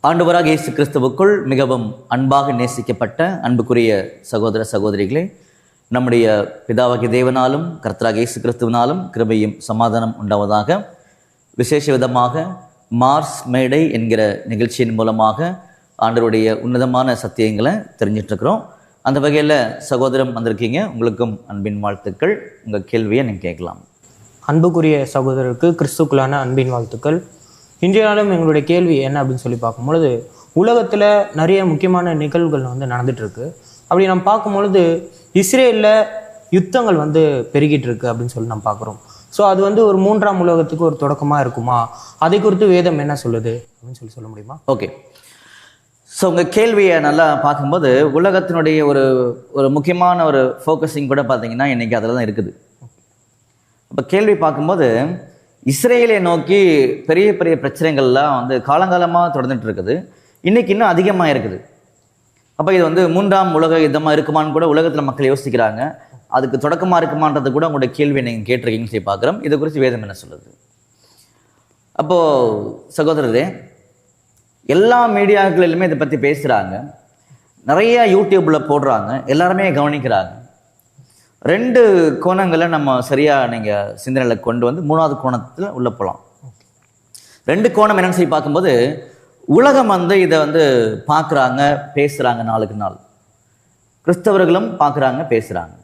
ஆண்டவராக இயேசு கிறிஸ்துவுக்குள் மிகவும் அன்பாக நேசிக்கப்பட்ட அன்புக்குரிய சகோதர சகோதரிகளே, நம்முடைய பிதாவாகிய தேவனாலும் கர்த்தராகிய இயேசு கிறிஸ்துவினாலும் கிருபையும் சமாதானம் உண்டாவதாக. விசேஷ விதமாக மார்ஸ் மேடை என்கிற நிகழ்ச்சியின் மூலமாக ஆண்டவருடைய உன்னதமான சத்தியங்களை தெரிஞ்சிட்ருக்கிறோம். அந்த வகையில் சகோதரம் வந்திருக்கீங்க, உங்களுக்கும் அன்பின் வாழ்த்துக்கள். உங்கள் கேள்வியை நீங்கள் கேட்கலாம். அன்புக்குரிய சகோதரருக்கு கிறிஸ்துக்குள்ளான அன்பின் வாழ்த்துக்கள். இன்றைய நாளும் எங்களுடைய கேள்வி என்ன அப்படின்னு சொல்லி பார்க்கும்பொழுது, உலகத்தில் நிறைய முக்கியமான நிகழ்வுகள் நடந்துட்டு இருக்கு. அப்படி நம்ம பார்க்கும்பொழுது இஸ்ரேலில் யுத்தங்கள் பெருகிட்டு இருக்கு அப்படின்னு சொல்லி நம்ம பார்க்குறோம். ஸோ அது ஒரு மூன்றாம் உலகத்துக்கு ஒரு தொடக்கமாக இருக்குமா? அதை குறித்து வேதம் என்ன சொல்லுது அப்படின்னு சொல்ல முடியுமா? ஓகே, ஸோ உங்கள் கேள்வியை நல்லா பார்க்கும்போது உலகத்தினுடைய ஒரு முக்கியமான ஒரு ஃபோக்கஸிங் கூட பார்த்தீங்கன்னா இன்றைக்கி அதில் தான் இருக்குது. இப்போ கேள்வி பார்க்கும்போது இஸ்ரேலை நோக்கி பெரிய பெரிய பிரச்சனைகள்லாம் காலங்காலமாக தொடர்ந்துட்டு இருக்குது. இன்றைக்கி இன்னும் அதிகமாக இருக்குது. அப்போ இது மூன்றாம் உலக யுத்தமாக இருக்குமான்னு கூட உலகத்தில் மக்கள் யோசிக்கிறாங்க. அதுக்கு தொடக்கமாக இருக்குமான்றது கூட உங்களுடைய கேள்வியை நீங்கள் கேட்டிருக்கீங்கன்னு சொல்லி பார்க்குறோம். இதை குறித்து வேதம் என்ன சொல்லுது? அப்போது சகோதரரே, எல்லா மீடியாக்களிலுமே இதை பற்றி பேசுகிறாங்க, நிறைய யூடியூப்பில் போடுறாங்க, எல்லாருமே கவனிக்கிறாங்க. ரெண்டு கோணங்களை நம்ம சரியாக நீங்கள் சிந்தனையில் கொண்டு மூணாவது கோணத்தில் உள்ளே போகலாம். ரெண்டு கோணம் என்னன்னு சொல்லி பார்க்கும்போது, உலகம் இதை பார்க்குறாங்க, பேசுகிறாங்க, நாளுக்கு நாள் கிறிஸ்தவர்களும் பார்க்குறாங்க, பேசுகிறாங்க.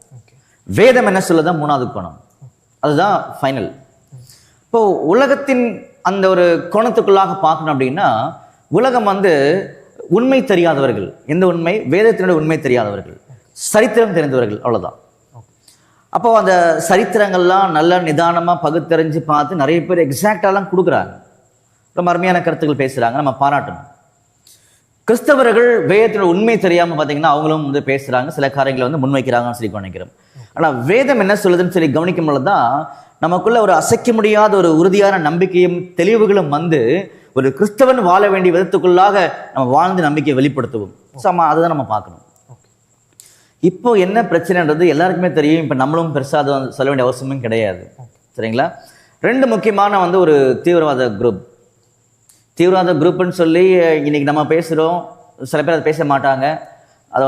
வேதம் என்ன சொல்லுதான் மூணாவது கோணம், அதுதான் ஃபைனல். இப்போது உலகத்தின் அந்த ஒரு கோணத்துக்குள்ளாக பார்க்கணும் அப்படின்னா, உலகம் உண்மை தெரியாதவர்கள். எந்த உண்மை? வேதத்தினுடைய உண்மை தெரியாதவர்கள், சரித்திரம் தெரிந்தவர்கள், அவ்வளோதான். அப்போது அந்த சரித்திரங்கள்லாம் நல்லா நிதானமாக பகுத்தறிஞ்சு பார்த்து நிறைய பேர் எக்ஸாக்டாலாம் கொடுக்குறாங்க, ரொம்ப அருமையான கருத்துக்கள் பேசுகிறாங்க, நம்ம பாராட்டணும். கிறிஸ்தவர்கள் வேதத்தினுடைய உண்மை தெரியாமல் பார்த்தீங்கன்னா அவங்களும் பேசுகிறாங்க, சில காரியங்களை முன்வைக்கிறாங்கன்னு சொல்லி கவனிக்கிறோம். ஆனால் வேதம் என்ன சொல்லுதுன்னு சொல்லி கவனிக்கும் பொழுது தான் நமக்குள்ள ஒரு அசைக்க முடியாத ஒரு உறுதியான நம்பிக்கையும் தெளிவுகளும் ஒரு கிறிஸ்தவன் வாழ வேண்டிய விதத்துக்குள்ளாக நம்ம வாழ்ந்து நம்பிக்கையை வெளிப்படுத்துவோம். ஸோ அதுதான் நம்ம பார்க்கணும். இப்போ என்ன பிரச்சனைன்றது எல்லாருக்குமே தெரியும். இப்போ நம்மளும் பெருசாக சொல்ல வேண்டிய அவசியமும் கிடையாது, சரிங்களா? ரெண்டு முக்கியமான ஒரு தீவிரவாத குரூப்புன்னு சொல்லி இன்னைக்கு நம்ம பேசுகிறோம். சில பேர் அதை பேச மாட்டாங்க. அதை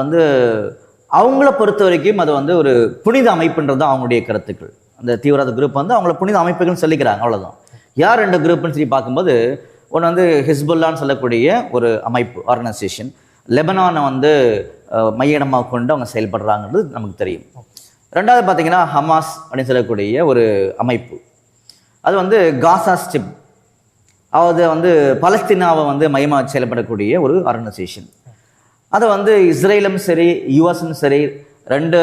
அவங்கள பொறுத்த வரைக்கும் அது ஒரு புனித அமைப்புன்றது தான் அவங்களுடைய கருத்துக்கள். அந்த தீவிரவாத குரூப் அவங்கள புனித அமைப்புகள்னு சொல்லிக்கிறாங்க, அவ்வளோதான். யார் ரெண்டு குரூப்புன்னு சொல்லி பார்க்கும்போது, ஒன்று ஹிஸ்புல்லான்னு சொல்லக்கூடிய ஒரு அமைப்பு, ஆர்கனைசேஷன், லெபனானை மையடமாக கொண்டு அவங்க செயல்படுறாங்கிறது நமக்கு தெரியும். ரெண்டாவது பார்த்தீங்கன்னா ஹமாஸ் அப்படின்னு சொல்லக்கூடிய ஒரு அமைப்பு, அது காசா ஸ்ட்ரிப், அது பலஸ்தீனாவை மையமாக செயல்படக்கூடிய ஒரு ஆர்கனைசேஷன். அதை இஸ்ரேலும் சரி யுஎஸும் சரி ரெண்டு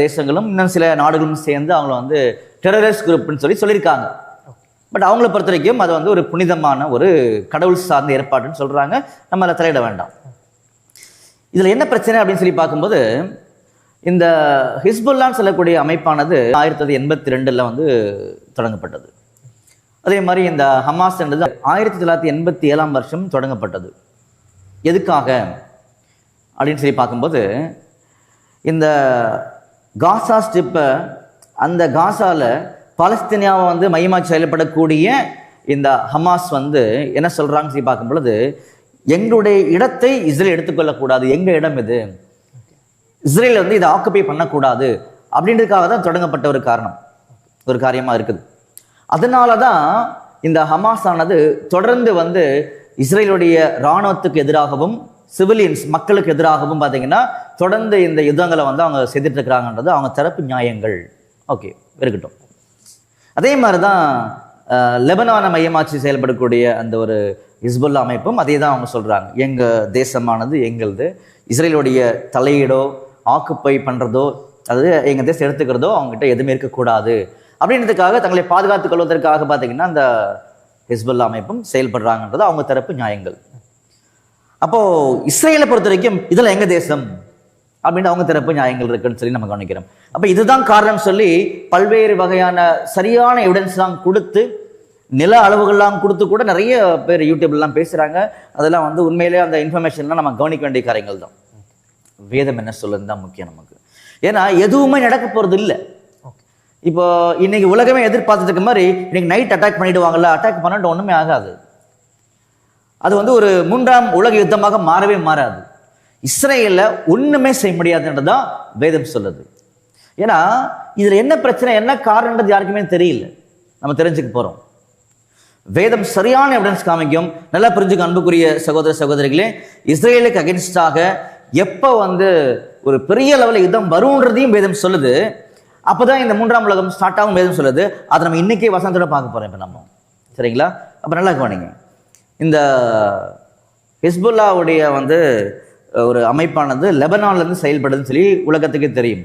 தேசங்களும் இன்னும் சில நாடுகளும் சேர்ந்து அவங்கள டெரரிஸ்ட் குரூப்னு சொல்லியிருக்காங்க. பட் அவங்கள பொறுத்த வரைக்கும் அது ஒரு புனிதமான ஒரு கடவுள் சார்ந்த ஏற்பாடுன்னு சொல்கிறாங்க. நம்ம அதை தலையிட வேண்டாம். இதில் என்ன பிரச்சனை அப்படின்னு சொல்லி பார்க்கும்போது, இந்த ஹிஸ்புல்லான்னு சொல்லக்கூடிய அமைப்பானது 1982 தொடங்கப்பட்டது. அதே மாதிரி இந்த ஹமாஸ் என்றது 1987 தொடங்கப்பட்டது. எதுக்காக அப்படின்னு சொல்லி பார்க்கும்போது, இந்த காசா ஸ்ட்ரிப்பை, அந்த காசாவில் பலஸ்தீனியாவை மையமாக செயல்படக்கூடிய இந்த ஹமாஸ் என்ன சொல்கிறாங்கன்னு சொல்லி பார்க்கும் பொழுது, எங்களுடைய இடத்தை இஸ்ரேல் எடுத்துக்கொள்ளக்கூடாது, எங்கள் இடம் இது, இஸ்ரேல் இதை ஆக்குபை பண்ணக்கூடாது அப்படின்றதுக்காக தான் தொடங்கப்பட்ட ஒரு காரியமாக இருக்குது. அதனால தான் இந்த ஹமாஸ் ஆனது தொடர்ந்து இஸ்ரேலுடைய இராணுவத்துக்கு எதிராகவும் சிவிலியன்ஸ் மக்களுக்கு எதிராகவும் பார்த்தீங்கன்னா தொடர்ந்து இந்த யுத்தங்களை அவங்க செய்துட்டு இருக்கிறாங்கன்றது அவங்க தரப்பு நியாயங்கள். ஓகே, இருக்கட்டும். அதே மாதிரி தான் லெபனானை மையமாச்சு செயல்படக்கூடிய அந்த ஒரு ஹிஸ்புல்லா அமைப்பும் அதே தான் அவங்க சொல்கிறாங்க. எங்கள் தேசமானது எங்களது, இஸ்ரேலுடைய தலையீடோ ஆக்குப்பை பண்ணுறதோ அது எங்கள் தேசம் எடுத்துக்கிறதோ அவங்ககிட்ட எதுவுமே இருக்கக்கூடாது அப்படின்றதுக்காக தங்களை பாதுகாத்துக் கொள்வதற்காக பார்த்தீங்கன்னா அந்த ஹிஸ்புல்லா அமைப்பும் செயல்படுறாங்கன்றது அவங்க தரப்பு நியாயங்கள். அப்போது இஸ்ரேலை பொறுத்த வரைக்கும் இதில் எங்கள் தேசம் அப்படின்னு அவங்க தரப்பு நியாயங்கள் இருக்குன்னு சொல்லி நம்ம கவனிக்கிறோம். அப்போ இதுதான் காரணம் சொல்லி பல்வேறு வகையான சரியான எவிடன்ஸ்லாம் கொடுத்து, நில அளவுகள்லாம் கொடுத்து கூட நிறைய பேர் யூடியூப்லாம் பேசுகிறாங்க. அதெல்லாம் உண்மையிலே அந்த இன்ஃபர்மேஷன்லாம் நம்ம கவனிக்க வேண்டிய காரியங்கள் தான். வேதம் என்ன சொல்லுன்னு தான் முக்கியம் நமக்கு. ஏன்னா எதுவுமே நடக்க போகிறது இல்லை. இப்போ இன்னைக்கு உலகமே எதிர்பார்த்ததுக்கு மாதிரி இன்னைக்கு நைட் அட்டாக் பண்ணிடுவாங்கல்ல, அட்டாக் பண்ணிட்டு ஒன்றுமே ஆகாது. அது வந்து ஒரு 3ஆம் உலக யுத்தமாக மாறவே மாறாது. இஸ்ரேல ஒண்ணுமே செய்ய முடியாதுன்றதுதான் வேதம் சொல்லுது. ஏன்னா இதுல என்ன பிரச்சனை, என்ன காரணம்ன்றது யாருக்குமே தெரியல. நம்ம தெரிஞ்சுக்க போறோம். வேதம் சரியான எவிடன்ஸ் காமிக்கும். நல்லா புரிஞ்சுக்க அன்புக்குரிய சகோதர சகோதரிகளே, இஸ்ரேலுக்கு அகென்ஸ்டாக எப்போ வந்து ஒரு பெரிய லெவலில் யுத்தம் வரும்ன்றதையும் வேதம் சொல்லுது. அப்போதான் இந்த 3ஆம் உலகம் ஸ்டார்ட் ஆகும் வேதம் சொல்லுது. அதை நம்ம இன்னைக்கே வசனத்தோட பார்க்க போறோம் இப்போ நம்ம. சரிங்களா? அப்போ நல்லா கவனிங்க. இந்த ஹிஸ்புல்லாவுடைய வந்து ஒரு அமைப்பானது லெபனான்லேருந்து செயல்படுதுன்னு சொல்லி உலகத்துக்கே தெரியும்.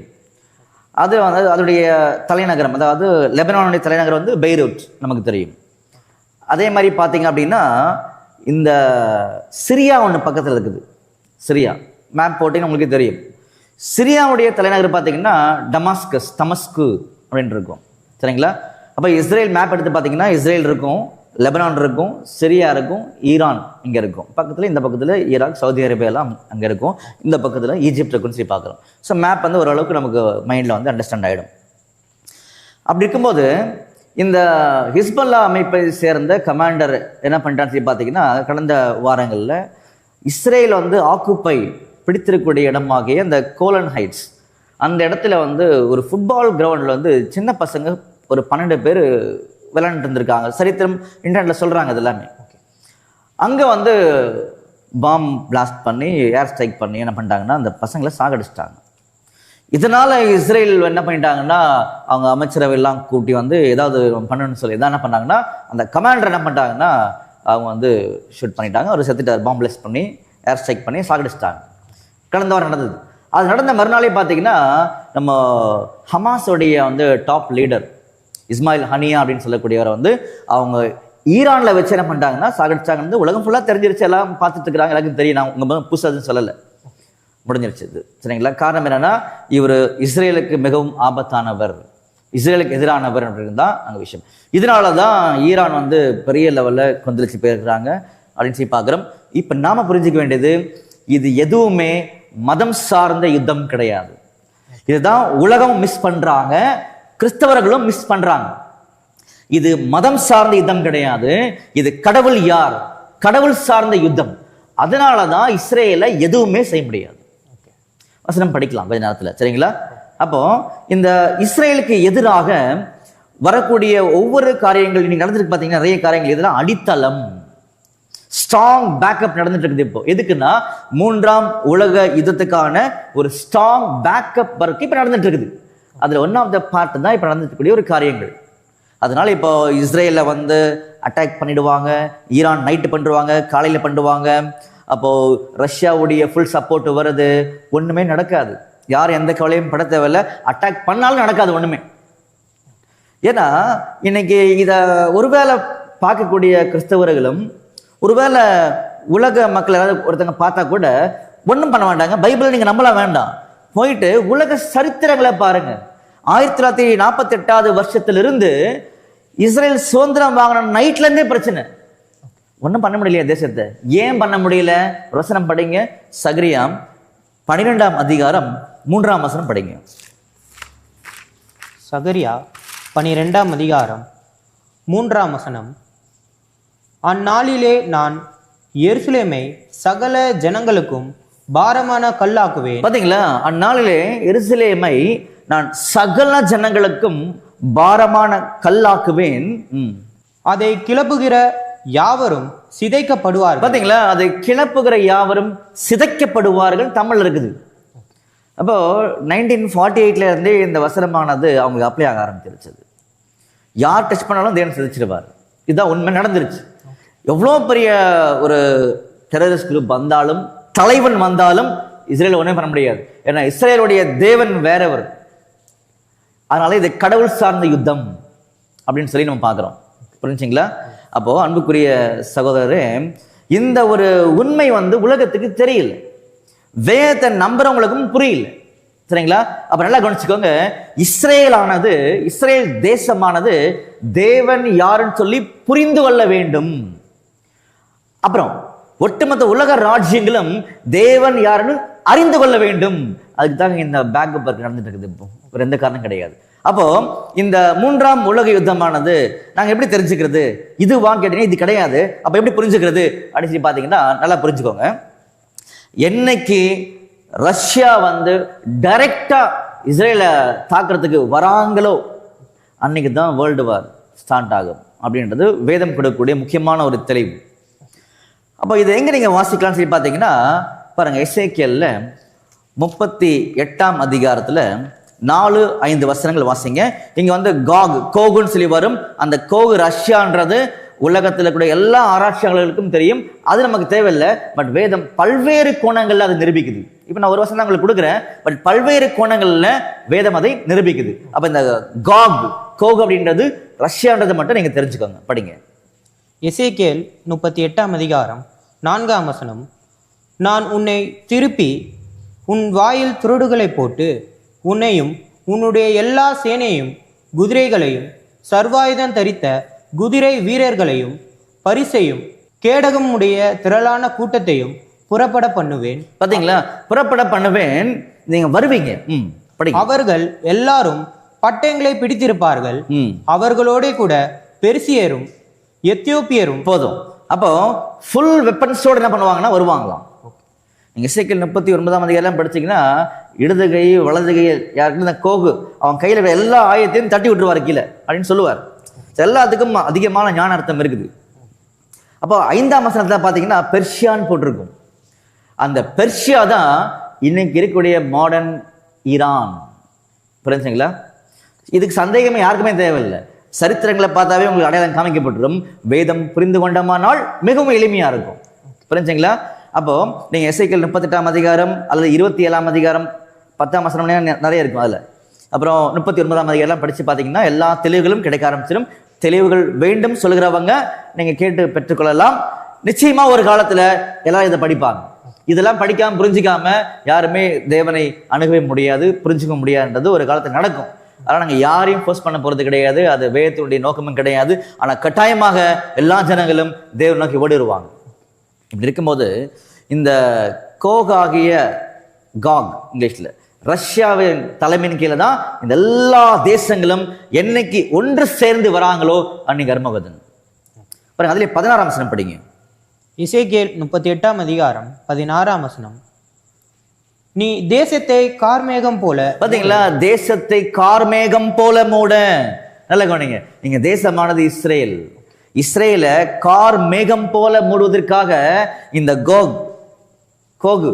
அது வந்து அதோடைய தலைநகரம், அதாவது லெபனானுடைய தலைநகரம் வந்து பெய்ரூட் நமக்கு தெரியும். அதே மாதிரி பார்த்தீங்க அப்படின்னா இந்த சிரியா ஒன்று பக்கத்தில் இருக்குது. சிரியா மேப் போட்டிங்கன்னா உங்களுக்கு தெரியும். சிரியாவுடைய தலைநகர் பார்த்தீங்கன்னா தமஸ்கு அப்படின்னு இருக்கும். சரிங்களா? அப்போ இஸ்ரேல் மேப் எடுத்து பார்த்தீங்கன்னா இஸ்ரேல் இருக்கும், லெபனான் இருக்கும், சிரியா இருக்கும், ஈரான் இங்கே இருக்கும். பக்கத்தில் இந்த பக்கத்தில் ஈராக், சவுதி அரேபியாலாம் அங்கே இருக்கும். இந்த பக்கத்தில் ஈஜிப்ட் இருக்குன்னு சொல்லி பார்க்குறோம். ஸோ மேப் வந்து ஓரளவுக்கு நமக்கு மைண்டில் வந்து அண்டர்ஸ்டாண்ட் ஆகிடும். அப்படி இருக்கும்போது இந்த ஹிஸ்புல்லா அமைப்பை சேர்ந்த கமாண்டர் என்ன பண்ணிட்டான்னு சொல்லி பார்த்தீங்கன்னா, கடந்த வாரங்களில் இஸ்ரேல் வந்து ஆக்குப்பை பிடித்திருக்கக்கூடிய இடமாகிய இந்த கோலன் ஹைட்ஸ், அந்த இடத்துல வந்து ஒரு ஃபுட்பால் கிரவுண்டில் வந்து சின்ன பசங்க ஒரு 12 பேர் விளையாண்டு இருந்திருக்காங்க. சரித்திரம் இன்டர்நெட்ல சொல்றாங்க. இது எல்லாமே அங்கே வந்து பாம் பிளாஸ்ட் பண்ணி ஏர் ஸ்ட்ரைக் பண்ணி என்ன பண்ணிட்டாங்கன்னா அந்த பசங்களை சாகடிச்சிட்டாங்க. இதனால இஸ்ரேல் என்ன பண்ணிட்டாங்கன்னா அவங்க அமைச்சரவையெல்லாம் கூட்டி வந்து ஏதாவது பண்ணணும்னு சொல்லி இதான் என்ன பண்ணாங்கன்னா அந்த கமாண்டர் என்ன பண்ணிட்டாங்கன்னா அவங்க வந்து ஷூட் பண்ணிட்டாங்க. அவர் செத்துட்டார். பாம் பிளாஸ்ட் பண்ணி ஏர் ஸ்ட்ரைக் பண்ணி சாகடிச்சிட்டாங்க. கடந்த வாரம் நடந்தது. அது நடந்த மறுநாளே பார்த்தீங்கன்னா நம்ம ஹமாஸோடைய வந்து டாப் லீடர் இஸ்மாயில் ஹனியா அப்படின்னு சொல்லக்கூடியவரை வந்து அவங்க ஈரானில் வச்சு என்ன பண்ணிட்டாங்கன்னா சாகடிச்சாங்கன்னு உலகம் ஃபுல்லாக தெரிஞ்சிருச்சு. எல்லாம் பார்த்துட்டு இருக்கிறாங்க. எல்லாருக்கும் தெரியும். நான் உங்கள் புதுசாக சொல்லலை, முடிஞ்சிருச்சு இது. சரிங்களா? காரணம் என்னன்னா இவர் இஸ்ரேலுக்கு மிகவும் ஆபத்தானவர், இஸ்ரேலுக்கு எதிரானவர் அப்படின்னு தான் அங்கே விஷயம். இதனால தான் ஈரான் வந்து பெரிய லெவலில் கொந்தளிச்சு போயிருக்கிறாங்க அப்படின்னு சொல்லி பார்க்குறோம். இப்போ நாம புரிஞ்சுக்க வேண்டியது, இது எதுவுமே மதம் சார்ந்த யுத்தம் கிடையாது. இதுதான் உலகம் மிஸ் பண்றாங்க, கிறிஸ்தவர்களும் மிஸ் பண்றாங்க. இது மதம் சார்ந்த யுத்தம் கிடையாது. இது கடவுள் யார், கடவுள் சார்ந்த யுத்தம். அதனாலதான் இஸ்ரேலை எதுவுமே செய்ய முடியாது. வசனம் படிக்கலாம் கொஞ்ச நேரத்தில். சரிங்களா? அப்போ இந்த இஸ்ரேலுக்கு எதிராக வரக்கூடிய ஒவ்வொரு காரியங்கள் இன்னைக்கு நடந்துருக்கு பார்த்தீங்கன்னா நிறைய காரியங்கள் இதெல்லாம் அடித்தளம், ஸ்ட்ராங் பேக்கப் நடந்துட்டு இருக்குது. இப்போ எதுக்குன்னா 3ஆம் உலக யுத்தத்துக்கான ஒரு ஸ்ட்ராங் பேக்கப் வரைக்கும் இப்போ நடந்துட்டு இருக்குது. அதுல ஒன் ஆஃப் த பார்ட் தான் இப்போ நடந்துட்டு ஒரு காரியங்கள். அதனால இப்போ இஸ்ரேல வந்து அட்டாக் பண்ணிடுவாங்க, ஈரான் நைட்டு பண்ணுவாங்க, காலையில பண்ணுவாங்க. அப்போ ரஷ்யாவுடைய ஃபுல் சப்போர்ட் வருது. ஒண்ணுமே நடக்காது. யார் எந்த கவலையும் பட தேவையில்லை. அட்டாக் பண்ணாலும் நடக்காது ஒண்ணுமே. ஏன்னா இன்னைக்கு இத ஒருவேளை பார்க்கக்கூடிய கிறிஸ்தவர்களும் ஒருவேளை உலக மக்கள் யாராவது ஒருத்தங்க பார்த்தா கூட ஒன்றும் பண்ண மாட்டாங்க. பைபிளை நீங்க நம்பலாம் வேண்டாம். போயிட்டு உலக சரித்திரங்களை பாருங்க. 1948 வருஷத்திலிருந்து இஸ்ரேல் சுதந்திரம் வாங்கின நைட்ல இருந்தே பிரச்சனை. ஒன்றும் பண்ண முடியலையா தேசத்தை? ஏன் பண்ண முடியல? வசனம் படிங்க. சகரியாம் 12ஆம் அதிகாரம் 3ஆம் வசனம் படிங்க. சகரியா 12ஆம் அதிகாரம் 3ஆம் வசனம். அந்நாளிலே நான் எருசலேமை சகல ஜனங்களுக்கும் பாரமான கல்லாக்குவேன். பாத்தீங்களா? அந்நாளிலே எருசலேமை நான் சகல ஜனங்களுக்கும் பாரமான கல்லாக்குவேன். அதை கிளப்புகிற யாவரும் சிதைக்கப்படுவார்கள். பாத்தீங்களா? அதை கிளப்புகிற யாவரும் சிதைக்கப்படுவார்கள் தமிழ் இருக்குது. அப்போ 1948 இருந்தே இந்த வசனமானது அவங்களுக்கு அப்ளை ஆக ஆரம்பிச்சிருச்சு. யார் டச் பண்ணாலும் தேவன் சிதைச்சிருவார். இதுதான் உண்மை நடந்துருச்சு. எவ்வளோ பெரிய ஒரு டெரரிஸ்ட் குரூப் வந்தாலும், தலைவன் வந்தாலும் இஸ்ரேல் ஒன்றும் பண்ண முடியாது. ஏன்னா இஸ்ரேலுடைய தேவன் வேறவர். அதனால இது கடவுள் சார்ந்த யுத்தம் அப்படின்னு சொல்லி நம்ம பார்க்குறோம். புரிஞ்சுங்களா? அப்போ அன்புக்குரிய சகோதரரே, இந்த ஒரு உண்மை வந்து உலகத்துக்கு தெரியல, வேதத்தை நம்புறவங்களுக்கும் புரியல. சரிங்களா? அப்ப நல்லா கவனிச்சுக்கோங்க. இஸ்ரேல் தேசமானது தேவன் யாருன்னு சொல்லி புரிந்து கொள்ள வேண்டும். அப்புறம் ஒட்டுமொத்த உலக ராஜ்யங்களும் தேவன் யாருன்னு அறிந்து கொள்ள வேண்டும். அதுக்கு தாங்க இந்த பேக்கப் நடந்துட்டு இருக்குது. இப்போ வேற எந்த காரணம் கிடையாது. அப்போ இந்த 3ஆம் உலக யுத்தமானது நாங்க எப்படி தெரிஞ்சுக்கிறது? இதுவான்னு கேட்டீங்கன்னா இது கிடையாது. அப்ப எப்படி புரிஞ்சுக்கிறது அப்படின்னு சொல்லி பாத்தீங்கன்னா நல்லா புரிஞ்சுக்கோங்க. என்னைக்கு ரஷ்யா வந்து டைரக்டா இஸ்ரேலை தாக்குறதுக்கு வராங்களோ அன்னைக்கு தான் வேர்ல்டு வார் ஸ்டார்ட் ஆகும் அப்படின்றது வேதம் கொடுக்கக்கூடிய முக்கியமான ஒரு தெளிவு. அப்போ இதை எங்க நீங்க வாசிக்கலாம்னு சொல்லி பார்த்தீங்கன்னா பாருங்க, எசேக்கியேல்ல 38ஆம் அதிகாரத்துல 4-5 வசனங்கள் வாசிங்க. இங்க வந்து கோகுன்னு சொல்லி வரும். அந்த கோகு ரஷ்யான்றது உலகத்தில் கூட எல்லா ஆராய்ச்சியாளர்களுக்கும் தெரியும். அது நமக்கு தேவையில்லை. பட் வேதம் பல்வேறு கோணங்கள்ல அதை நிரூபிக்குது. இப்போ நான் ஒரு வசனம் உங்களுக்கு கொடுக்குறேன், பட் பல்வேறு கோணங்கள்ல வேதம் அதை நிரூபிக்குது. அப்ப இந்த கோகு அப்படின்றது ரஷ்யான்றது மட்டும் நீங்க தெரிஞ்சுக்கோங்க. படிங்க. எசேக்கியேல் 38ஆம் அதிகாரம் 4ஆம் வசனம். நான் உன்னை திருப்பி உன் வாயில் துருடுகளை போட்டு உன்னையும் உன்னுடைய எல்லா சேனையும் குதிரைகளையும் சர்வாயுதம் தரித்த குதிரை வீரர்களையும் பரிசையும் கேடகம் உடைய திரளான கூட்டத்தையும் புறப்பட பண்ணுவேன். பாத்தீங்களா? புறப்பட பண்ணுவேன், நீங்க வருவீங்க. அவர்கள் எல்லாரும் பட்டயங்களை பிடித்திருப்பார்கள். அவர்களோட கூட பெர்சியரும் எத்தியோப்பியரும். போதும். அப்போ ஃபுல் வெப்பன்ஸோட என்ன பண்ணுவாங்கன்னா வருவாங்களாம். நீங்க எசேக்கியேல் 39ஆம் அதிகாரம் படிச்சீங்கன்னா இடது கை வலது கை யாருக்கு இந்த கோகு அவன் கையில எல்லா ஆயத்தையும் தட்டி விட்டுருவார் கீழே அப்படின்னு சொல்லுவார். எல்லாத்துக்கும் அதிகமான ஞான அர்த்தம் இருக்குது. அப்போ 5ஆம் வசனத்துல பாத்தீங்கன்னா பெர்ஷியான்னு போட்டிருக்கும். அந்த பெர்ஷியா தான் இன்னைக்கு இருக்கக்கூடிய மாடர்ன் ஈரான். புரிஞ்சுங்களா? இதுக்கு சந்தேகமே யாருக்குமே தேவையில்லை. சரித்திரங்களை பார்த்தாவே உங்களுக்கு அடையாளம் காமிக்கப்பட்டுரும். வேதம் புரிந்து கொண்டமானால் மிகவும் எளிமையா இருக்கும். புரிஞ்சுங்களா? அப்போ நீங்க எசேக்கியேல் 38ஆம் அதிகாரம் அல்லது 27ஆம் அதிகாரம் 10ஆம் வசனம் நிறைய இருக்கும் அதுல. அப்புறம் 39ஆம் அதிகாரம் படிச்சு பாத்தீங்கன்னா எல்லா தெளிவுகளும் கிடைக்க ஆரம்பிச்சிடும். தெளிவுகள் வேண்டும் சொல்லுகிறவங்க நீங்க கேட்டு பெற்றுக்கொள்ளலாம். நிச்சயமா ஒரு காலத்துல எல்லாரும் இதை படிப்பாங்க. இதெல்லாம் படிக்காம புரிஞ்சிக்காம யாருமே தேவனை அணுகவே முடியாது, புரிஞ்சுக்க முடியாதுன்றது ஒரு காலத்துல நடக்கும். அதனால நாங்க யாரையும் ஃபோர்ஸ் பண்ண போறது கிடையாது. அது வேதத்தினுடைய நோக்கமும் கிடையாது. ஆனா கட்டாயமாக எல்லா ஜனங்களும் தேவன் நோக்கி ஓடிடுவாங்க. இப்படி இருக்கும்போது இந்த கோகாகிய இங்கிலீஷ்ல ரஷ்யாவின் தலைமையின் கீழே தான் இந்த எல்லா தேசங்களும் என்னைக்கு ஒன்று சேர்ந்து வராங்களோ அன்னைக்கு அர்மகதன். பாருங்க, அதுல 16ஆம் வசனம் படிங்க. எசேக்கியேல் 38ஆம் அதிகாரம் 16ஆம் வசனம். நீ தேசத்தை கார்மேகம் போல. பாத்தீங்களா? தேசத்தை கார்மேகம் போல மூட. நல்ல கவனிங்க. நீங்க தேசமானது இஸ்ரேல். இஸ்ரேல கார் மேகம் போல மூடுவதற்காக இந்த கோகு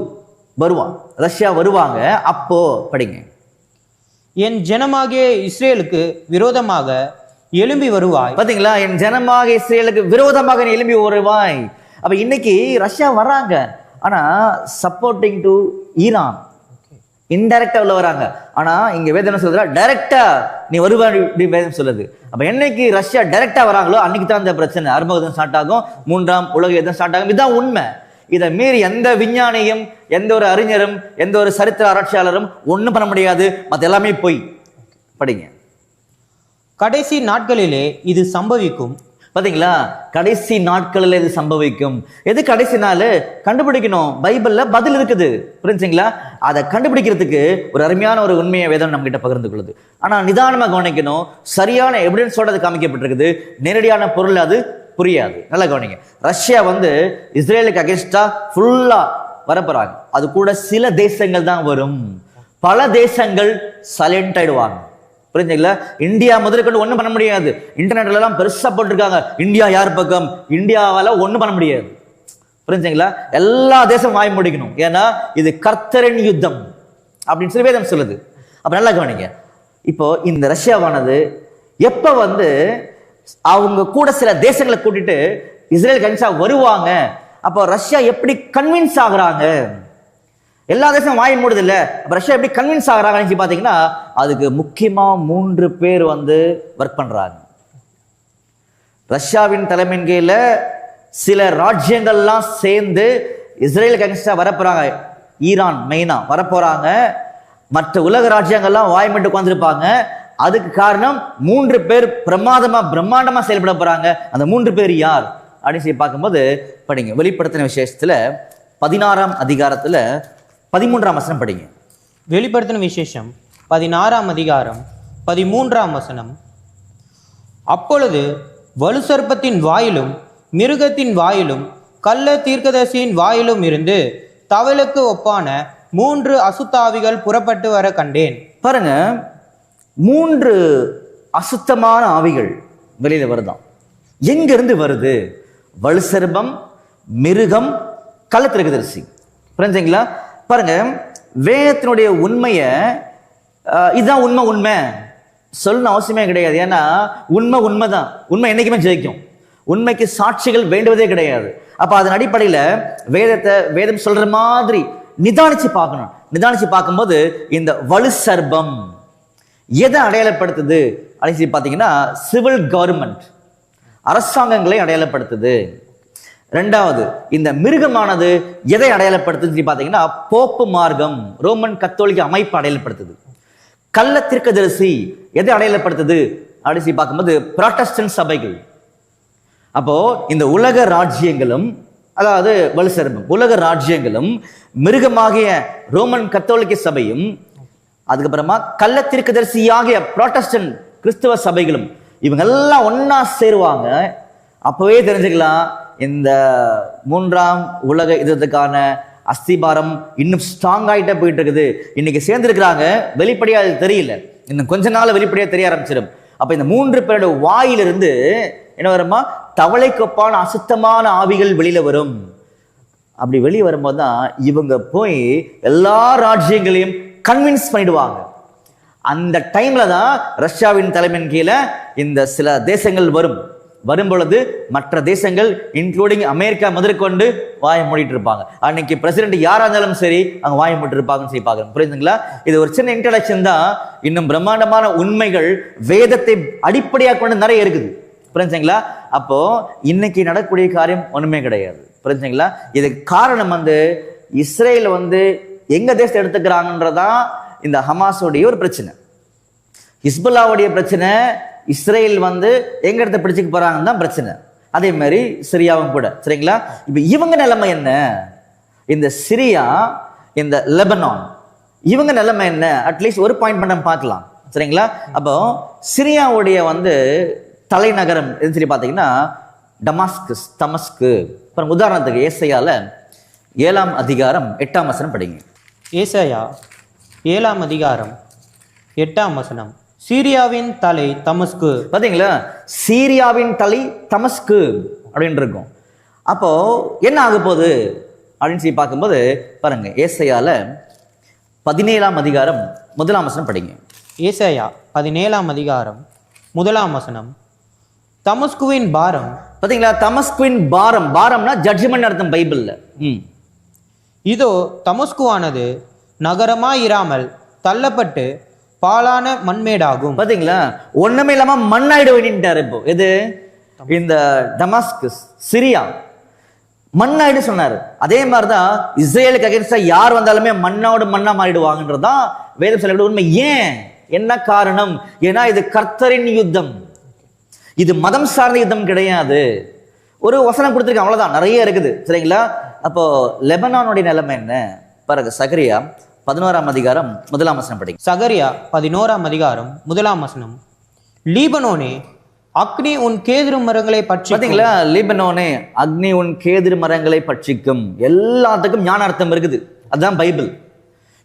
வருவான், ரஷ்யா வருவாங்க. அப்போ படிங்க. என் ஜனமாகிய இஸ்ரேலுக்கு விரோதமாக எழும்பி வருவாய். பாத்தீங்களா? என் ஜனமாக இஸ்ரேலுக்கு விரோதமாக நீ எழும்பி வருவாய். அப்ப இன்னைக்கு ரஷ்யா வர்றாங்க, ஆனா சப்போர்ட்டிங் டு ஈரான் இன்டைரக்டா உள்ள வராங்க. ஆனா இங்க வேதனை சொல்றா டைரக்டா நீ வருவாய் வேதம் சொல்லுது. அப்ப என்னைக்கு ரஷ்யா டைரக்டா வராங்களோ அன்னைக்கு தான் இந்த பிரச்சனை அர்மகதன் ஸ்டார்ட் ஆகும். 3ஆம் உலக யுத்தம் ஸ்டார்ட் ஆகும். இதுதான் உண்மை. இதை மீறி எந்த விஞ்ஞானியும் எந்த ஒரு அறிஞரும் எந்த ஒரு சரித்திர ஆராய்ச்சியாளரும் ஒண்ணும் பண்ண முடியாது. மற்ற எல்லாமே போய் படிங்க. கடைசி நாட்களிலே இது சம்பவிக்கும். பாத்தீங்களா? கடைசி நாட்களில் இது சம்பவிக்கும். எது கடைசி நாள் கண்டுபிடிக்கணும். பைபிள்ல பதில் இருக்குது. புரிஞ்சுங்களா? அதை கண்டுபிடிக்கிறதுக்கு ஒரு அருமையான ஒரு உண்மையை வேதம் நம்ம கிட்ட பகிர்ந்து கொள்ளுது. ஆனா நிதானமா கவனிக்கணும். சரியான எவிடன்ஸோட அது காமிக்கப்பட்டிருக்குது. நேரடியான பொருள் அது புரியாது. நல்லா கவனிங்க. ரஷ்யா வந்து இஸ்ரேலுக்கு அகேன்ஸ்டா ஃபுல்லா வரப்போறாங்க. அது கூட சில தேசங்கள் தான் வரும். பல தேசங்கள் சைலண்ட் ஆயிடுவாங்க. புரிஞ்சுங்களா? இந்தியா முதற்கொண்டு ஒண்ணும் பண்ண முடியாது. இன்டர்நெட்ல எல்லாம் பெருசா போட்டிருக்காங்க இந்தியா யார் பக்கம். இந்தியாவால ஒண்ணும் பண்ண முடியாது. புரிஞ்சுங்களா? எல்லா தேசம் வாய் முடிக்கணும். ஏன்னா இது கர்த்தரின் யுத்தம் அப்படின்னு சொல்லி வேதம் சொல்லுது. அப்ப நல்லா கவனிங்க. இப்போ இந்த ரஷ்யாவானது எப்ப வந்து அவங்க கூட சில தேசங்களை கூட்டிட்டு இஸ்ரேல் கன்சா வருவாங்க. அப்போ ரஷ்யா எப்படி கன்வின்ஸ் ஆகுறாங்க? எல்லா தேசமும் வாய் மூடுது இல்ல. ரஷ்யா எப்படி கன்வின்ஸ் ஆகுறாங்கன்னு பாத்தீங்கன்னா அதுக்கு முக்கியமா 3 பேர் வந்து ஒர்க் பண்றாங்க. ரஷ்யாவின் தலைமையின் கீழ சில ராஜ்யங்கள்லாம் சேர்ந்து இஸ்ரேலுக்கு அகேன்ஸ்டா வரப்போறாங்க. ஈரான் மெயினா வரப்போறாங்க. மற்ற உலக ராஜ்யங்கள்லாம் வாய் மட்டும் உட்கார்ந்துருப்பாங்க. அதுக்கு காரணம் 3 பேர் பிரம்மாண்டமா செயல்பட போறாங்க. அந்த 3 பேர் யார் அப்படின்னு சொல்லி பார்க்கும்போது படிங்க. வெளிப்படுத்தின விசேஷத்துல 16ஆம் அதிகாரத்துல 13ஆம் வசனம் படிங்க. வெளிப்படுத்தின விசேஷம் 16ஆம் அதிகாரம் 13ஆம் வசனம். அப்பொழுது வலுசர்ப்பத்தின் வாயிலும் மிருகத்தின் வாயிலும் கள்ள தீர்க்கதரிசியின் வாயிலும் இருந்து தவளுக்கு ஒப்பான 3 அசுத்தாவிகள் புறப்பட்டு வர கண்டேன். பாருங்க, 3 அசுத்தமான ஆவிகள் வெளியில வருதாம். எங்க இருந்து வருது? வலுசர்ப்பம், மிருகம், கள்ள தீர்க்கதரிசி. புரிஞ்சுங்களா? பாருங்க, வேதத்தினுடைய உண்மையை இதுதான் உண்மை சொல்லணும் அவசியமே கிடையாது. ஏன்னா உண்மைதான். உண்மை என்னைக்குமே ஜெயிக்கும். உண்மைக்கு சாட்சிகள் வேண்டுவதே கிடையாது. அப்ப அதன் அடிப்படையில் வேதம் சொல்ற மாதிரி நிதானிச்சு பார்க்கணும். நிதானிச்சு பார்க்கும்போது இந்த வலு சர்ப்பம் எதை அடையாளப்படுத்துது அப்படின்னு பார்த்தீங்கன்னா, சிவில் கவர்மெண்ட், அரசாங்கங்களை அடையாளப்படுத்துது. ரெண்டாவது, இந்த மிருகமானது எதை அடையாளப்படுத்துது பார்த்தீங்கன்னா, போப்பு மார்க்கம், ரோமன் கத்தோலிக்க அமைப்பு அடையாளப்படுத்துது. கள்ள தீர்க்கதரிசி எதை அடையாளப்படுத்துது அப்படின்னு பார்க்கும்போது புராட்டஸ்டன்ட் சபைகள். அப்போ இந்த உலக ராஜ்யங்களும், அதாவது வலுசர்ப்பம், உலக ராஜ்யங்களும், மிருகமாகிய ரோமன் கத்தோலிக்க சபையும், அதுக்கப்புறமா கள்ள தீர்க்கதரிசியாகிய புராட்டஸ்டன்ட் கிறிஸ்தவ சபைகளும், இவங்க எல்லாம் ஒன்னா சேருவாங்க. அப்பவே தெரிஞ்சுக்கலாம் இந்த 3ஆம் உலக யுத்தத்துக்கான அஸ்திபாரம் இன்னும் ஸ்ட்ராங் ஆகிட்டே போயிட்டு இருக்குது. இன்னைக்கு சேர்ந்துருக்கிறாங்க, வெளிப்படையா அது தெரியல, இன்னும் கொஞ்ச நாள் வெளிப்படையா தெரிய ஆரம்பிச்சிடும். அப்ப இந்த 3 பேரோட வாயிலிருந்து என்ன வருமா? தவளைக்கொப்பான அசுத்தமான ஆவிகள் வெளியில வரும். அப்படி வெளியே வரும்போது தான் இவங்க போய் எல்லா ராஜ்யங்களையும் கன்வின்ஸ் பண்ணிடுவாங்க. அந்த டைம்ல தான் ரஷ்யாவின் தலைமையின் கீழே இந்த சில தேசங்கள் வரும் பொழுது மற்ற தேசங்கள் இன்க்ளூடிங் அமெரிக்கா முதற்கொண்டு வாயை மூடிட்டு இருப்பாங்க. அன்னைக்கு பிரசிடென்ட் யாரா இருந்தாலும் சரி அங்க வாயை மூட்டு இருப்பாங்கன்னு சொல்லி பார்க்கணும். புரியுதுங்களா? இது ஒரு சின்ன இன்ட்ரடக்ஷன் தான். இன்னும் பிரம்மாண்டமான உண்மைகள் வேதத்தை அடிப்படையாக கொண்டு நிறைய இருக்குது. புரிஞ்சுங்களா? அப்போ இன்னைக்கு நடக்கக்கூடிய காரியம் ஒண்ணுமே கிடையாது. புரிஞ்சுங்களா? இதுக்கு காரணம் இஸ்ரேல் எங்க தேசத்தை எடுத்துக்கிறாங்கன்றதான் இந்த ஹமாஸோடைய ஒரு பிரச்சனை, ஹிஸ்புல்லாவுடைய பிரச்சனை. இஸ்ரேல் எங்க இடத்த பிடிச்சுக்க போறாங்கன்னு தான் பிரச்சனை. அதே மாதிரி சிரியாவும் கூட. சரிங்களா? இப்ப இவங்க நிலைமை என்ன? இந்த சிரியா, இந்த லெபனான், இவங்க நிலைமை என்ன? அட்லீஸ்ட் ஒரு பாயிண்ட் பண்ண பார்க்கலாம். சரிங்களா? அப்போ சிரியாவுடைய தலைநகரம் எதுன்னு சொல்லி பார்த்தீங்கன்னா தமஸ்கு. அப்புறம் உதாரணத்துக்கு ஏசாயால 7ஆம் அதிகாரம் 8ஆம் வசனம் படிங்க. ஏசாயா 7ஆம் அதிகாரம் 8ஆம் வசனம். சீரியாவின் தலை தமஸ்கு. பாத்தீங்களா? சீரியாவின் தலை தமஸ்கு அப்படின்னு இருக்கும். அப்போ என்ன ஆக போகுது அப்படின்னு சொல்லி பார்க்கும்போது பாருங்க, ஏசாயால 17ஆம் அதிகாரம் 1ஆம் வசனம் படிங்க. ஏசாயா 17ஆம் அதிகாரம் 1ஆம் வசனம். தமஸ்குவின் பாரம். பாத்தீங்களா? தமஸ்குவின் பாரம், பாரம்னா ஜட்ஜ்மெண்ட் அர்த்தம் பைபிள்ல. இதோ தமஸ்குவானது நகரமாயிராமல் தள்ளப்பட்டு பாலான மண்மேடாகும். பாத்தீங்களா? ஒண்ணுமே இல்லாம மண்ணாயிட வேண்டிட்டாரு. இப்போ எது? இந்த டமாஸ்கஸ், சிரியா மண்ணாயிடு சொன்னாரு. அதே மாதிரிதான் இஸ்ரேலுக்கு அகைன்ஸ்டா யார் வந்தாலுமே மண்ணோடு மண்ணா மாறிடுவாங்கன்றதுதான் வேதம் சொல்லக்கூடிய உண்மை. ஏன்? என்ன காரணம்? ஏன்னா இது கர்த்தரின் யுத்தம், இது மதம் சார்ந்த யுத்தம் கிடையாது. ஒரு வசனம் கொடுத்துருக்கேன், அவ்வளவுதான். நிறைய இருக்குது. சரிங்களா? அப்போ லெபனானுடைய நிலைமை என்ன பாருங்க. சகரியா 11ஆம் அதிகாரம் 1ஆம் வசனம் படிங்க. சகரியா 11ஆம் அதிகாரம் 1ஆம் வசனம். லீபனோனே, அக்னி உன் கேதுரு மரங்களை பற்றி. பாத்தீங்களா? லீபனோனே, அக்னி உன் கேதுரு மரங்களை பட்சிக்கும். எல்லாத்துக்கும் ஞான அர்த்தம் இருக்குது. அதுதான் பைபிள்.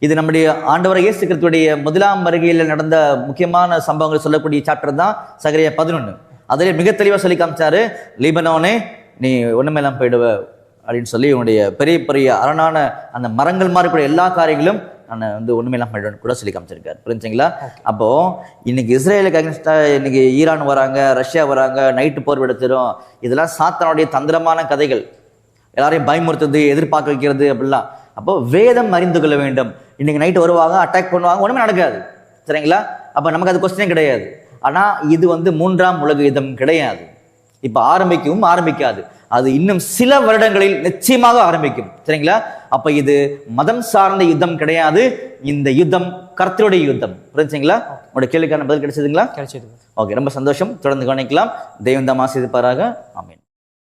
இது நம்முடைய ஆண்டவர் இயேசு கிறிஸ்துவுடைய 1ஆம் வருகையில் நடந்த முக்கியமான சம்பவங்கள் சொல்லக்கூடிய சாப்டர் தான் சகரியா 11. அதிலே மிக தெளிவா சொல்லி காமிச்சாரு, லீபனோனே நீ ஒண்ணுமேலாம் போயிடுவ அப்படின்னு சொல்லி உன்னுடைய பெரிய பெரிய அரணான அந்த மரங்கள் மாதிரி கூட எல்லா காரியங்களும் நான் ஒண்ணுமேலாம் போயிடுவேன்னு கூட சொல்லி காமிச்சிருக்காரு. புரிஞ்சுங்களா? அப்போ இன்னைக்கு இஸ்ரேலுக்கு அகேன்ஸ்டா இன்னைக்கு ஈரான் வராங்க, ரஷ்யா வராங்க, நைட்டு போர் எடுத்துரும். இதெல்லாம் சாத்தானுடைய தந்திரமான கதைகள், எல்லாரையும் பயமுறுத்துறது, எதிர்பார்க்க வைக்கிறது அப்படிலாம். அப்போ வேதம் அறிந்து கொள்ள வேண்டும். இன்னைக்கு நைட்டு வருவாங்க, அட்டாக் பண்ணுவாங்க, ஒண்ணுமே நடக்காது. சரிங்களா? அப்ப நமக்கு அது கொஸ்டினே கிடையாது. ஆனா இது 3ஆம் உலக யுத்தம் கிடையாது. இப்ப ஆரம்பிக்காது. அது இன்னும் சில வருடங்களில் நிச்சயமாக ஆரம்பிக்கும். சரிங்களா? அப்ப இது மதம் சார்ந்த யுத்தம் கிடையாது. இந்த யுத்தம் கர்த்தருடைய யுத்தம். புரிஞ்சுங்களா? உங்களோட கேள்விக்கான பதில் கிடைச்சதுங்களா? கிடைச்சது. ஓகே, ரொம்ப சந்தோஷம். தொடர்ந்து கவனிக்கலாம். தெய்வம் தாம் ஆசீர்வதிப்பாராக. ஆமென்.